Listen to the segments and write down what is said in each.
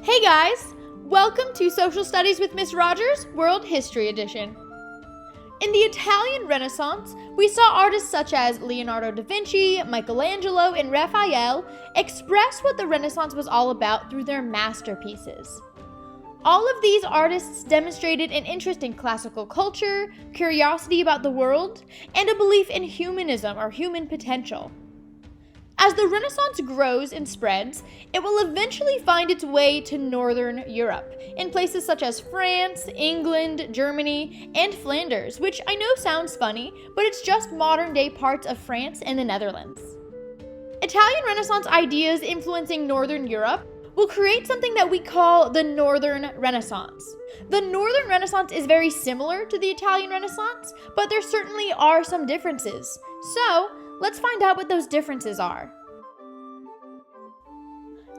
Hey guys! Welcome to Social Studies with Miss Rogers, World History Edition. In the Italian Renaissance, we saw artists such as Leonardo da Vinci, Michelangelo, and Raphael express what the Renaissance was all about through their masterpieces. All of these artists demonstrated an interest in classical culture, curiosity about the world, and a belief in humanism or human potential. As the Renaissance grows and spreads, it will eventually find its way to Northern Europe, in places such as France, England, Germany, and Flanders, which I know sounds funny, but it's just modern-day parts of France and the Netherlands. Italian Renaissance ideas influencing Northern Europe will create something that we call the Northern Renaissance. The Northern Renaissance is very similar to the Italian Renaissance, but there certainly are some differences. So, let's find out what those differences are.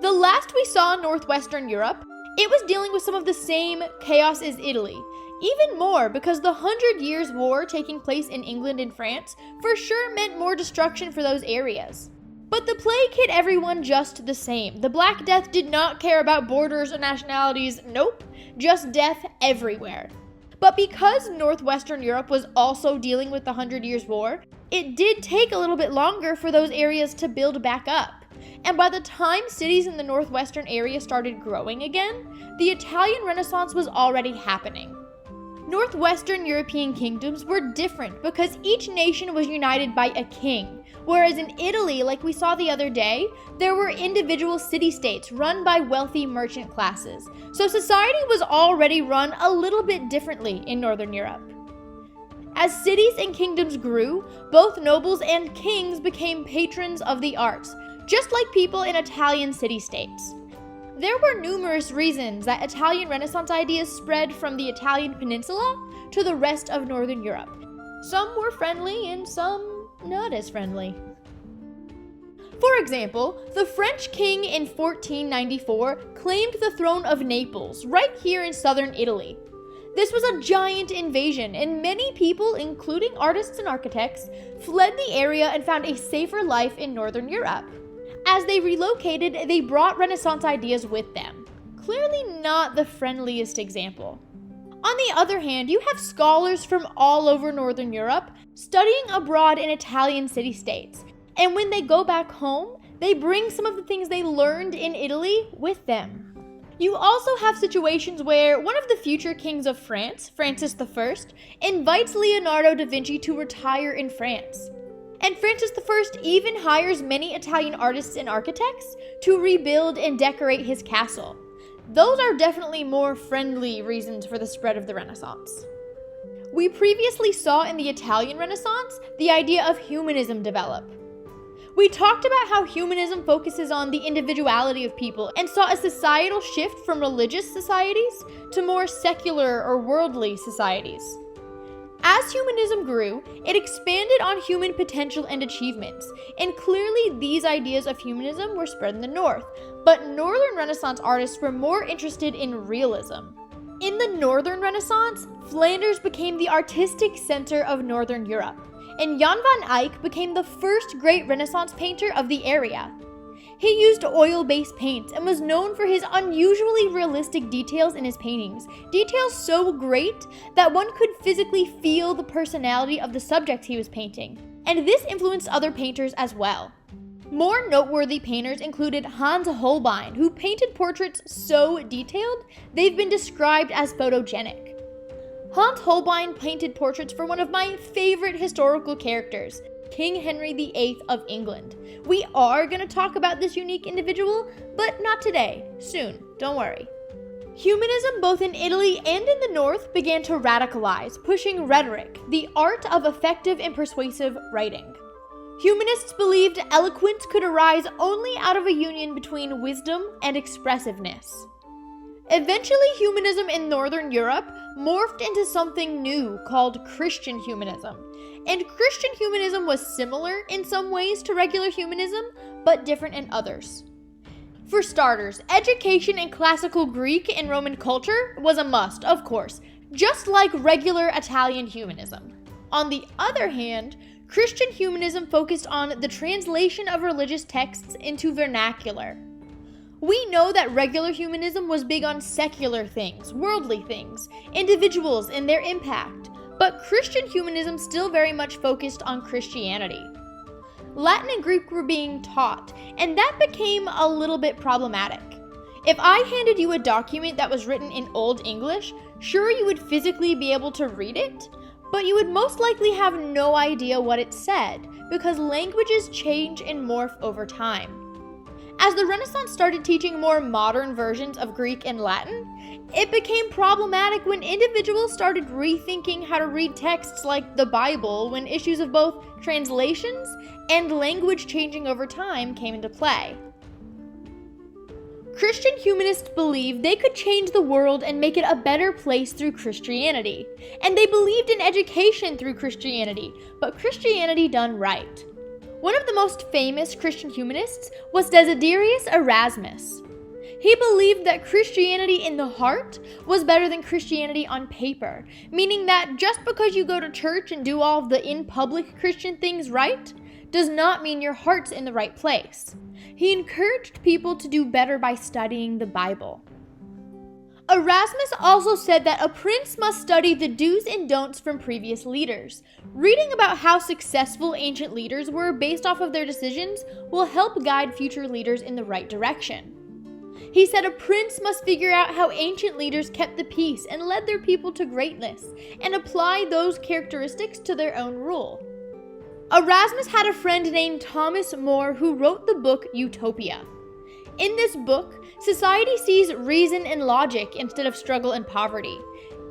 The last we saw in Northwestern Europe, it was dealing with some of the same chaos as Italy. Even more, because the 100 Years' War taking place in England and France for sure meant more destruction for those areas. But the plague hit everyone just the same. The Black Death did not care about borders or nationalities, nope, just death everywhere. But because Northwestern Europe was also dealing with the 100 Years' War, it did take a little bit longer for those areas to build back up. And by the time cities in the northwestern area started growing again, the Italian Renaissance was already happening. Northwestern European kingdoms were different because each nation was united by a king, whereas in Italy, like we saw the other day, there were individual city-states run by wealthy merchant classes. So society was already run a little bit differently in Northern Europe. As cities and kingdoms grew, both nobles and kings became patrons of the arts, just like people in Italian city-states. There were numerous reasons that Italian Renaissance ideas spread from the Italian peninsula to the rest of Northern Europe. Some were friendly and some not as friendly. For example, the French king in 1494 claimed the throne of Naples, right here in southern Italy. This was a giant invasion, and many people, including artists and architects, fled the area and found a safer life in Northern Europe. As they relocated, they brought Renaissance ideas with them. Clearly not the friendliest example. On the other hand, you have scholars from all over Northern Europe studying abroad in Italian city-states, and when they go back home, they bring some of the things they learned in Italy with them. You also have situations where one of the future kings of France, Francis I, invites Leonardo da Vinci to retire in France. And Francis I even hires many Italian artists and architects to rebuild and decorate his castle. Those are definitely more friendly reasons for the spread of the Renaissance. We previously saw in the Italian Renaissance the idea of humanism develop. We talked about how humanism focuses on the individuality of people and saw a societal shift from religious societies to more secular or worldly societies. As humanism grew, it expanded on human potential and achievements, and clearly these ideas of humanism were spread in the north, but Northern Renaissance artists were more interested in realism. In the Northern Renaissance, Flanders became the artistic center of Northern Europe, and Jan van Eyck became the first great Renaissance painter of the area. He used oil-based paints and was known for his unusually realistic details in his paintings, details so great that one could physically feel the personality of the subject he was painting, and this influenced other painters as well. More noteworthy painters included Hans Holbein, who painted portraits so detailed they've been described as photogenic. Hans Holbein painted portraits for one of my favorite historical characters, King Henry VIII of England. We are going to talk about this unique individual, but not today. Soon, don't worry. Humanism both in Italy and in the North began to radicalize, pushing rhetoric, the art of effective and persuasive writing. Humanists believed eloquence could arise only out of a union between wisdom and expressiveness. Eventually, humanism in Northern Europe morphed into something new called Christian humanism. And Christian humanism was similar in some ways to regular humanism, but different in others. For starters, education in classical Greek and Roman culture was a must, of course, just like regular Italian humanism. On the other hand, Christian humanism focused on the translation of religious texts into vernacular. We know that regular humanism was big on secular things, worldly things, individuals and their impact, but Christian humanism still very much focused on Christianity. Latin and Greek were being taught, and that became a little bit problematic. If I handed you a document that was written in Old English, sure, you would physically be able to read it, but you would most likely have no idea what it said, because languages change and morph over time. As the Renaissance started teaching more modern versions of Greek and Latin, it became problematic when individuals started rethinking how to read texts like the Bible when issues of both translations and language changing over time came into play. Christian humanists believed they could change the world and make it a better place through Christianity, and they believed in education through Christianity, but Christianity done right. One of the most famous Christian humanists was Desiderius Erasmus. He believed that Christianity in the heart was better than Christianity on paper, meaning that just because you go to church and do all of the in-public Christian things right, does not mean your heart's in the right place. He encouraged people to do better by studying the Bible. Erasmus also said that a prince must study the do's and don'ts from previous leaders. Reading about how successful ancient leaders were based off of their decisions will help guide future leaders in the right direction. He said a prince must figure out how ancient leaders kept the peace and led their people to greatness, and apply those characteristics to their own rule. Erasmus had a friend named Thomas More who wrote the book Utopia. In this book, society sees reason and logic instead of struggle and poverty.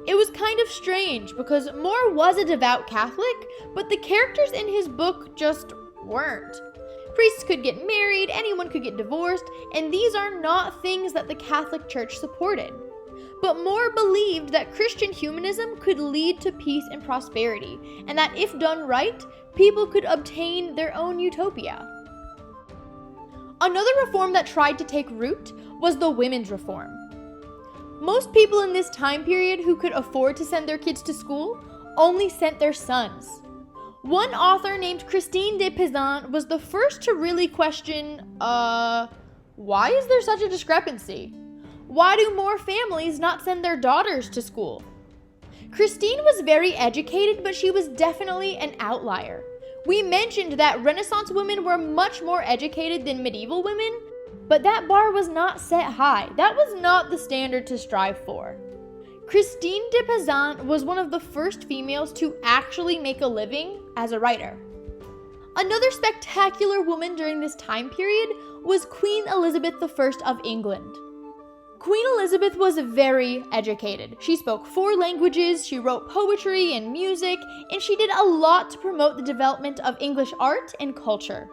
It was kind of strange because More was a devout Catholic, but the characters in his book just weren't. Priests could get married, anyone could get divorced, and these are not things that the Catholic Church supported. But More believed that Christian humanism could lead to peace and prosperity, and that if done right, people could obtain their own utopia. Another reform that tried to take root was the women's reform. Most people in this time period who could afford to send their kids to school only sent their sons. One author named Christine de Pizan was the first to really question, why is there such a discrepancy? Why do more families not send their daughters to school? Christine was very educated, but she was definitely an outlier. We mentioned that Renaissance women were much more educated than medieval women, but that bar was not set high. That was not the standard to strive for. Christine de Pizan was one of the first females to actually make a living as a writer. Another spectacular woman during this time period was Queen Elizabeth I of England. Queen Elizabeth was very educated. She spoke 4 languages, she wrote poetry and music, and she did a lot to promote the development of English art and culture.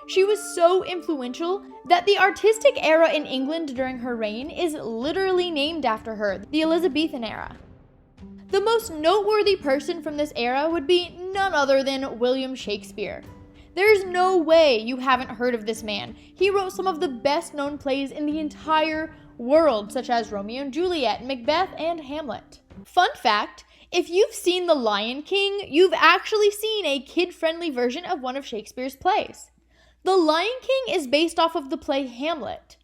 She was so influential that the artistic era in England during her reign is literally named after her, the Elizabethan era. The most noteworthy person from this era would be none other than William Shakespeare. There's no way you haven't heard of this man. He wrote some of the best known plays in the entire world, such as Romeo and Juliet, Macbeth, and Hamlet. Fun fact, if you've seen The Lion King, you've actually seen a kid-friendly version of one of Shakespeare's plays. The Lion King is based off of the play Hamlet.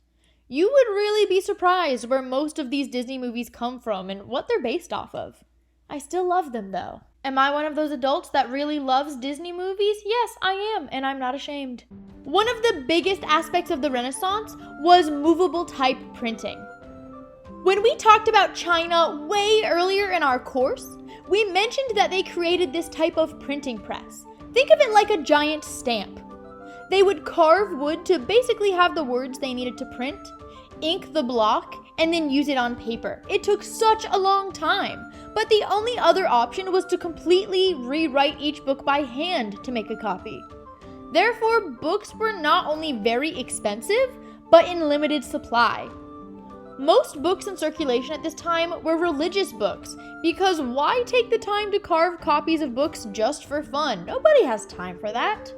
You would really be surprised where most of these Disney movies come from and what they're based off of. I still love them though. Am I one of those adults that really loves Disney movies? Yes, I am, and I'm not ashamed. One of the biggest aspects of the Renaissance was movable type printing. When we talked about China way earlier in our course, we mentioned that they created this type of printing press. Think of it like a giant stamp. They would carve wood to basically have the words they needed to print, ink the block, and then use it on paper. It took such a long time, but the only other option was to completely rewrite each book by hand to make a copy. Therefore, books were not only very expensive, but in limited supply. Most books in circulation at this time were religious books, because why take the time to carve copies of books just for fun? Nobody has time for that.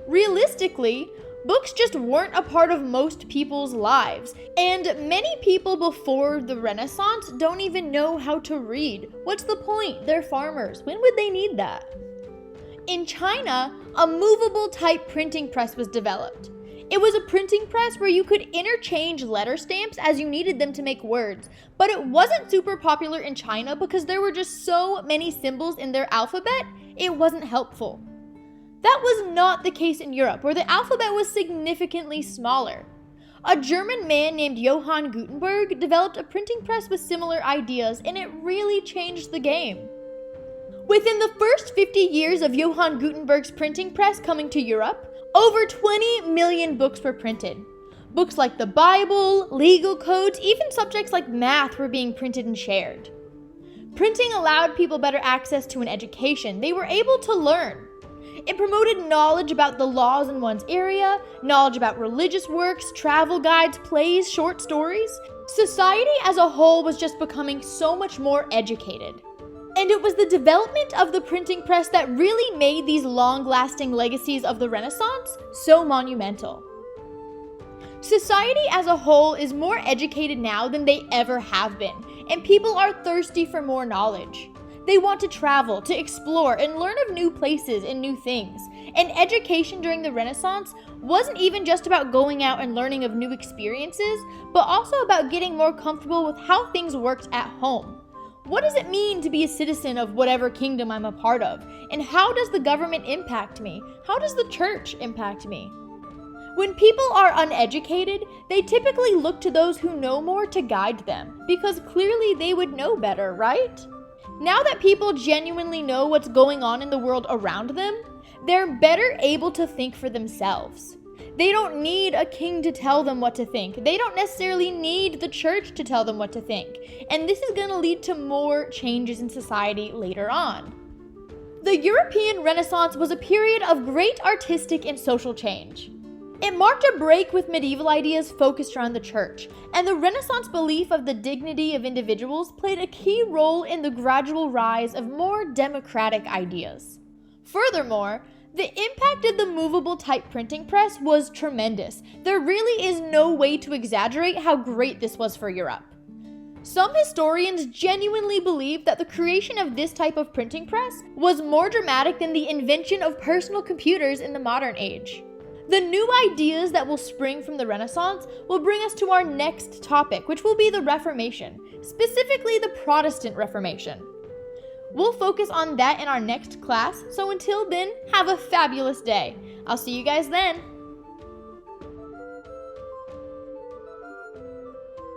Realistically, books just weren't a part of most people's lives, and many people before the Renaissance don't even know how to read. What's the point? They're farmers. When would they need that? In China, a movable type printing press was developed. It was a printing press where you could interchange letter stamps as you needed them to make words, but it wasn't super popular in China because there were just so many symbols in their alphabet, it wasn't helpful. That was not the case in Europe, where the alphabet was significantly smaller. A German man named Johann Gutenberg developed a printing press with similar ideas, and it really changed the game. Within the first 50 years of Johann Gutenberg's printing press coming to Europe, over 20 million books were printed. Books like the Bible, legal codes, even subjects like math were being printed and shared. Printing allowed people better access to an education. They were able to learn. It promoted knowledge about the laws in one's area, knowledge about religious works, travel guides, plays, short stories. Society as a whole was just becoming so much more educated. And it was the development of the printing press that really made these long-lasting legacies of the Renaissance so monumental. Society as a whole is more educated now than they ever have been, and people are thirsty for more knowledge. They want to travel, to explore, and learn of new places and new things. And education during the Renaissance wasn't even just about going out and learning of new experiences, but also about getting more comfortable with how things worked at home. What does it mean to be a citizen of whatever kingdom I'm a part of? And how does the government impact me? How does the church impact me? When people are uneducated, they typically look to those who know more to guide them, because clearly they would know better, right? Now that people genuinely know what's going on in the world around them, they're better able to think for themselves. They don't need a king to tell them what to think. They don't necessarily need the church to tell them what to think. And this is going to lead to more changes in society later on. The European Renaissance was a period of great artistic and social change. It marked a break with medieval ideas focused around the church, and the Renaissance belief of the dignity of individuals played a key role in the gradual rise of more democratic ideas. Furthermore, the impact of the movable type printing press was tremendous. There really is no way to exaggerate how great this was for Europe. Some historians genuinely believe that the creation of this type of printing press was more dramatic than the invention of personal computers in the modern age. The new ideas that will spring from the Renaissance will bring us to our next topic, which will be the Reformation, specifically the Protestant Reformation. We'll focus on that in our next class, so until then, have a fabulous day. I'll see you guys then.